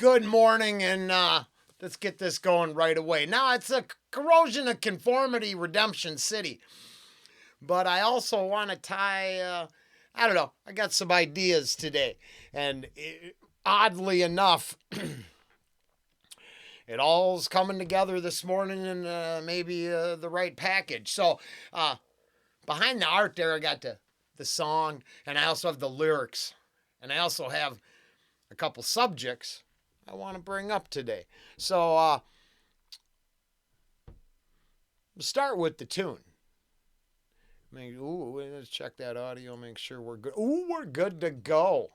Good morning, and let's get this going right away. Now, it's a Corrosion of Conformity Redemption City, but I also want to tie, I don't know, I got some ideas today, and oddly enough, it all's coming together this morning in maybe the right package. So, behind the art there, I got the song, and I also have the lyrics, and I also have a couple subjects I want to bring up today. So, we'll start with the tune. Let's check that audio, make sure we're good. Ooh, we're good to go.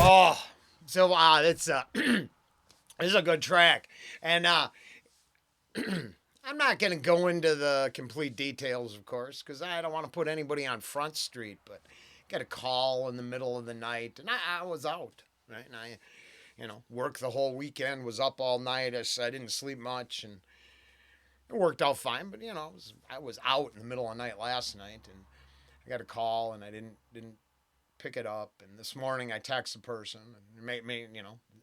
Oh, so it's this is a good track, and I'm not gonna go into the complete details, of course, because I don't want to put anybody on Front Street. But got a call in the middle of the night, and I was out, right, and I, worked the whole weekend, was up all night. I didn't sleep much, and it worked out fine. But I was out in the middle of the night last night, and I got a call, and I didn't pick it up. And this morning I text the person and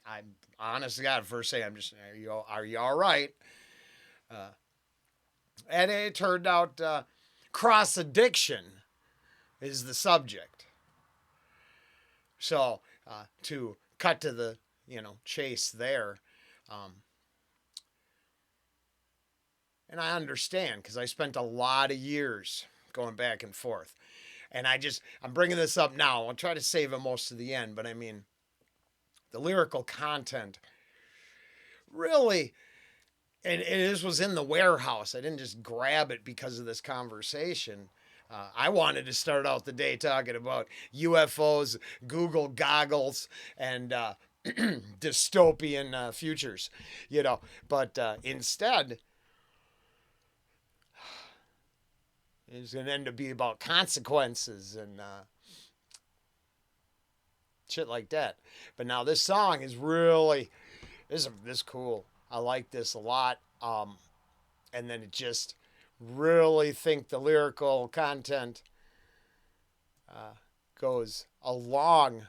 I honestly got first say, I'm just, are you all right? And it turned out cross addiction is the subject. So to cut to the chase there, and I understand because I spent a lot of years going back and forth. And I'm bringing this up now. I'll try to save it most of the end, but I mean, the lyrical content really, and this was in the warehouse. I didn't just grab it because of this conversation. I wanted to start out the day talking about UFOs, Google goggles, and dystopian futures, but instead, it's going to end up being about consequences and shit like that. But now this song is really, this cool. I like this a lot. And then it just really think the lyrical content goes along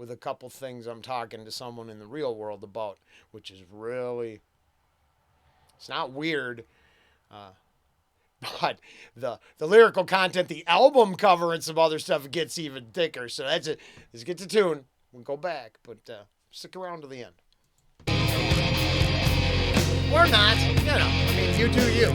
with a couple things I'm talking to someone in the real world about, which is really, it's not weird, uh, but the lyrical content, the album cover, and some other stuff gets even thicker. So that's it. Let's get to tune. We'll go back, but stick around to the end. Or not, you know. I mean, you do you.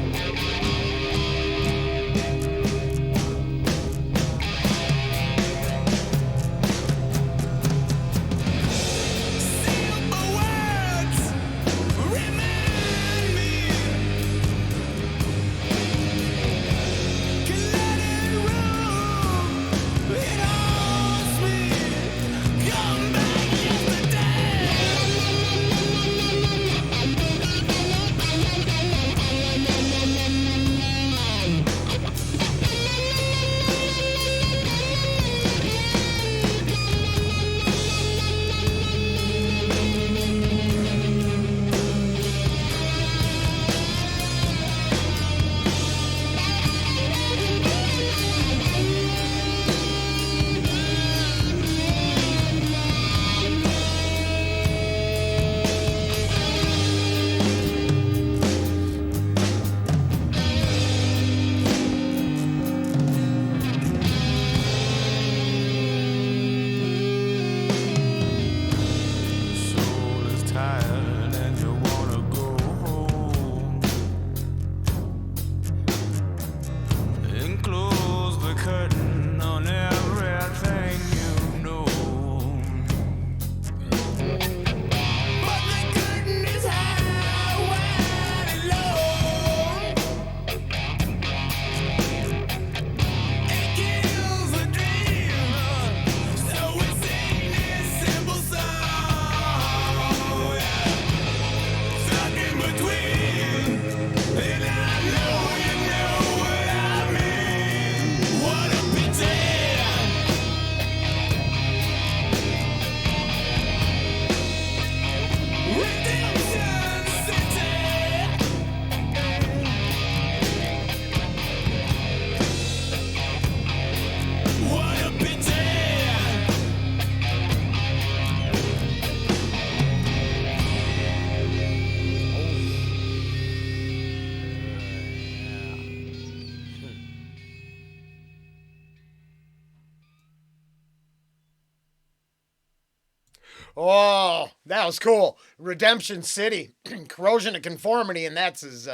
Oh, that was cool. Redemption City, Corrosion of Conformity, and that's his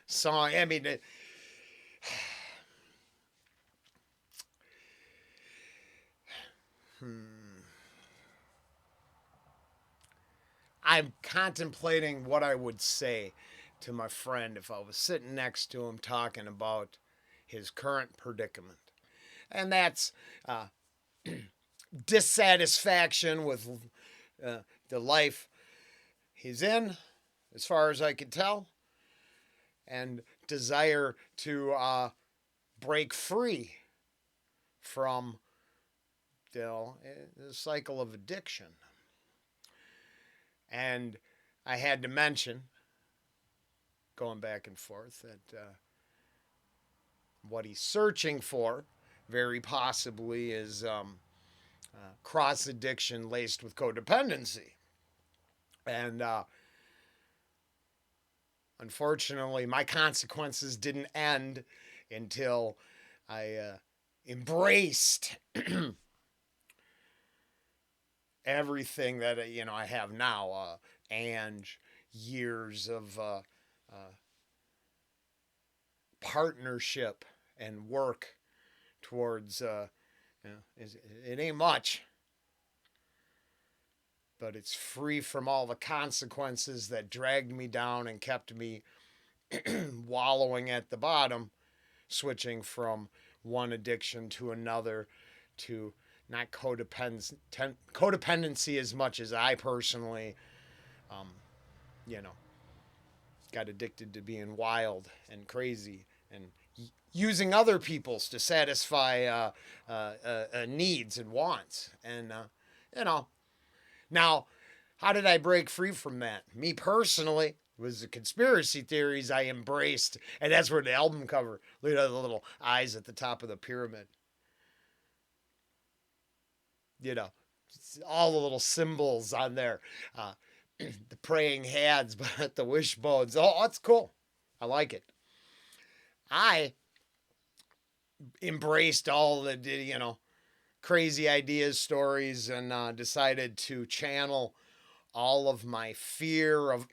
song. I mean, I'm contemplating what I would say to my friend if I was sitting next to him talking about his current predicament. And that's dissatisfaction with the life he's in, as far as I could tell, and desire to break free from the cycle of addiction. And I had to mention, going back and forth, that what he's searching for, very possibly, is cross addiction laced with codependency. And unfortunately, my consequences didn't end until I embraced everything that I have now, and years of partnership and work towards. It ain't much, but it's free from all the consequences that dragged me down and kept me wallowing at the bottom, switching from one addiction to another, to not codependency as much as I personally, got addicted to being wild and crazy and using other people's to satisfy needs and wants. And, now, how did I break free from that? Me personally, it was the conspiracy theories I embraced. And that's where the album cover, look at the little eyes at the top of the pyramid. all the little symbols on there, uh, the praying hands, but the wishbones. Oh, that's cool. I like it. I embraced all the crazy ideas, stories, and decided to channel all of my fear of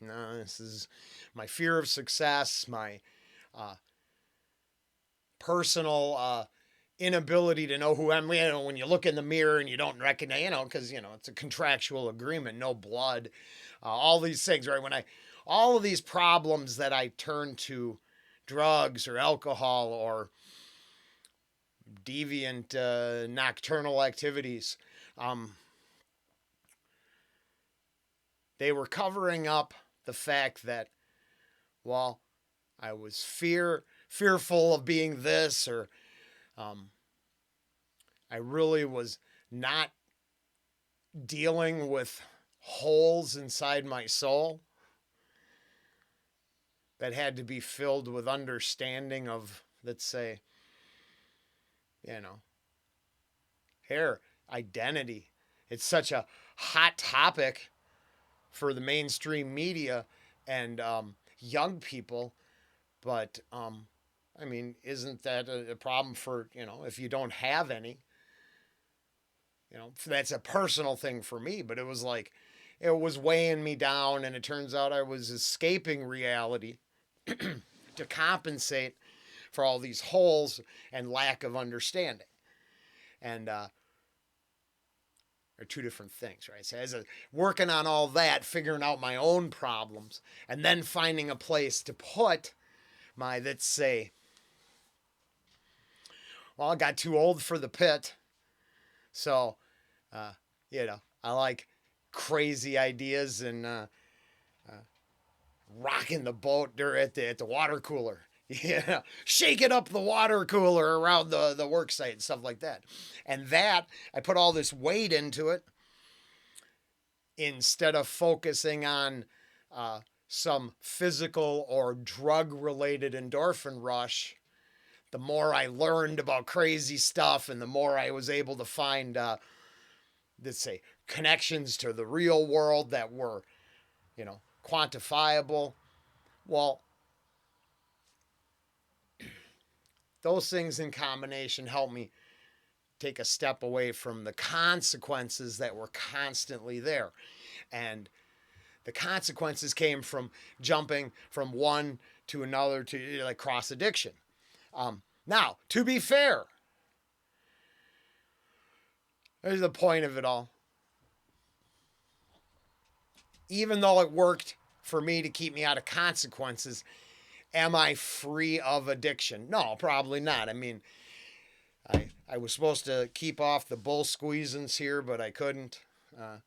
no, this is my fear of success, my uh, personal inability to know who I'm. When you look in the mirror and you don't recognize, because it's a contractual agreement, no blood, all these things, right? All of these problems that I turn to drugs or alcohol or deviant nocturnal activities, um, they were covering up the fact that, well, I was fearful of being this, or I really was not dealing with holes inside my soul that had to be filled with understanding of, let's say, here, identity. It's such a hot topic for the mainstream media and young people, but I mean, isn't that a problem for, if you don't have any? That's a personal thing for me, but it was like, it was weighing me down, and it turns out I was escaping reality to compensate for all these holes and lack of understanding. And are two different things, right? So working on all that, figuring out my own problems, and then finding a place to put my, let's say, well, I got too old for the pit. So, I like crazy ideas and rocking the boat there at the water cooler. Yeah, shaking up the water cooler around the work site and stuff like that. And that, I put all this weight into it instead of focusing on some physical or drug related endorphin rush. The more I learned about crazy stuff and the more I was able to find, let's say, connections to the real world that were, quantifiable. Well, those things in combination help me take a step away from the consequences that were constantly there. And the consequences came from jumping from one to another to like cross addiction. Now, to be fair, there's the point of it all. Even though it worked for me to keep me out of consequences, am I free of addiction? No, probably not. I mean, I was supposed to keep off the bull squeezins here, but I couldn't. I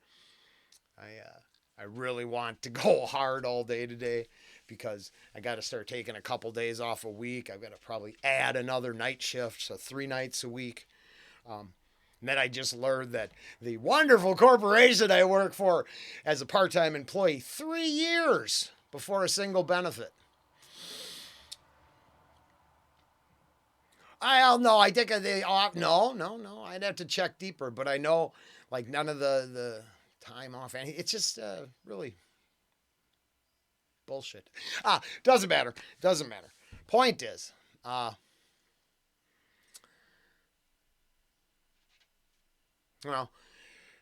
really want to go hard all day today because I got to start taking a couple days off a week. I've got to probably add another night shift, so 3 nights a week. And then I just learned that the wonderful corporation I work for as a part-time employee, 3 years before a single benefit. I think no. I'd have to check deeper, but I know like none of the time off. It's just really bullshit. Doesn't matter. Point is, well,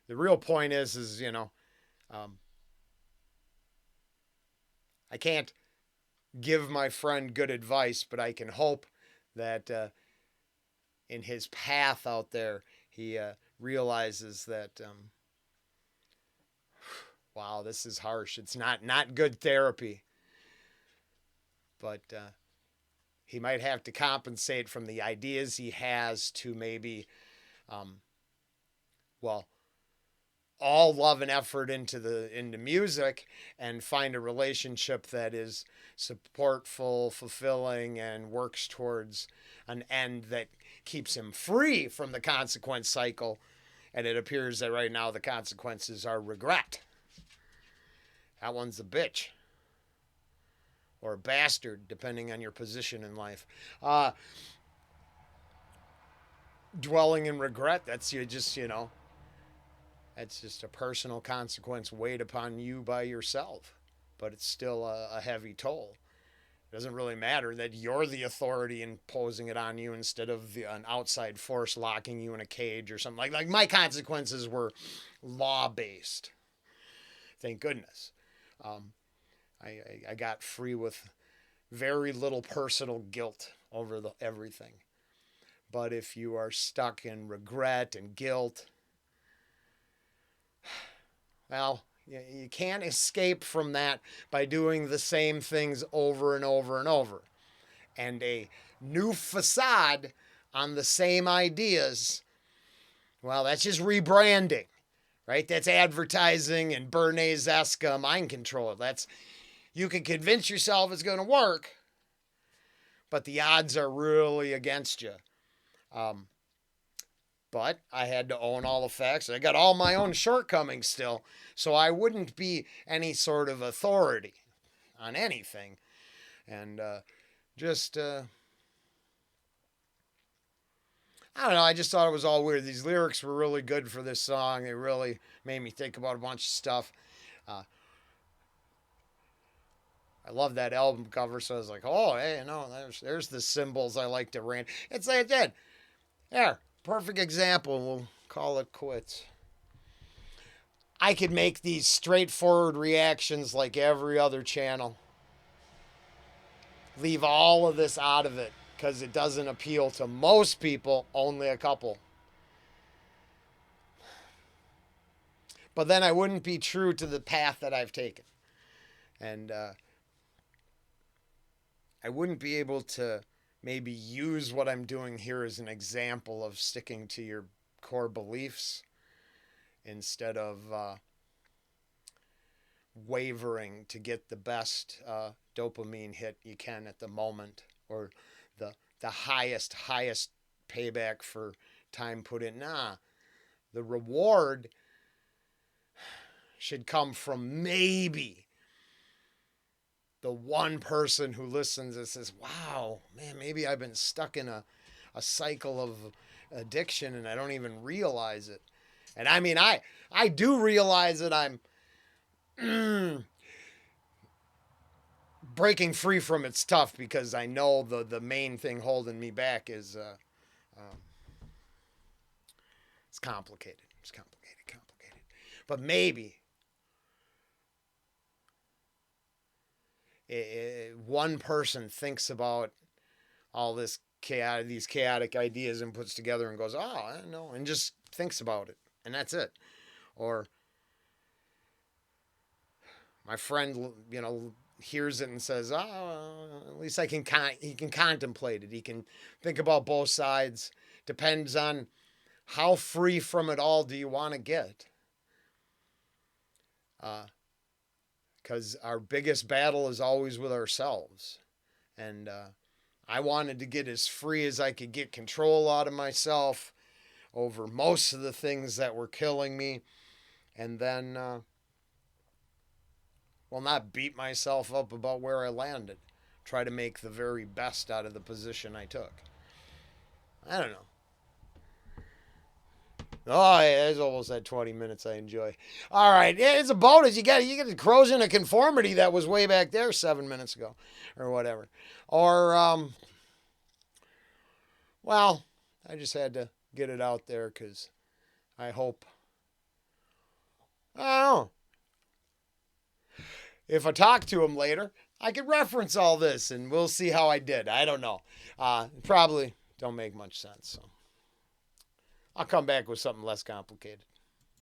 the real point is I can't give my friend good advice, but I can hope that in his path out there, he realizes that, wow, this is harsh. It's not good therapy. But he might have to compensate from the ideas he has to maybe, all love and effort into music and find a relationship that is supportful, fulfilling, and works towards an end that keeps him free from the consequence cycle. And it appears that right now the consequences are regret. That one's a bitch. Or a bastard, depending on your position in life. Dwelling in regret, that's you just, That's just a personal consequence weighed upon you by yourself, but it's still a heavy toll. It doesn't really matter that you're the authority imposing it on you instead of an outside force locking you in a cage or something. Like my consequences were law based. Thank goodness. Um, I got free with very little personal guilt over everything. But if you are stuck in regret and guilt, well, you can't escape from that by doing the same things over and over and over. And a new facade on the same ideas, well, that's just rebranding, right? That's advertising and Bernays-esque mind control. You can convince yourself it's going to work, but the odds are really against you. But I had to own all the facts. I got all my own shortcomings still, so I wouldn't be any sort of authority on anything. And I don't know, I just thought it was all weird. These lyrics were really good for this song. They really made me think about a bunch of stuff. I love that album cover, so I was like, oh, hey, there's the symbols I like to rant. It's like that. There, perfect example. We'll call it quits. I could make these straightforward reactions like every other channel. Leave all of this out of it because it doesn't appeal to most people, only a couple. But then I wouldn't be true to the path that I've taken. And I wouldn't be able to maybe use what I'm doing here as an example of sticking to your core beliefs instead of wavering to get the best dopamine hit you can at the moment, or the highest payback for time put in. The reward should come from maybe the one person who listens and says, wow, man, maybe I've been stuck in a cycle of addiction and I don't even realize it. And I mean, I do realize that I'm breaking free from it's tough, because I know the main thing holding me back is it's complicated. It's complicated. But maybe one person thinks about all these chaotic ideas and puts together and goes, oh, I don't know, and just thinks about it, and that's it. Or my friend, hears it and says, oh, at least he can contemplate it. He can think about both sides. Depends on how free from it all do you want to get. Because our biggest battle is always with ourselves. And I wanted to get as free as I could get control out of myself over most of the things that were killing me. And then, not beat myself up about where I landed. Try to make the very best out of the position I took. I don't know. Oh, yeah, it's almost at 20 minutes I enjoy. All right, yeah, it's a bonus. You get the Corrosion of Conformity that was way back there 7 minutes ago or whatever. Or, I just had to get it out there because I hope, I don't know, if I talk to him later, I could reference all this and we'll see how I did. I don't know. Probably don't make much sense. So I'll come back with something less complicated.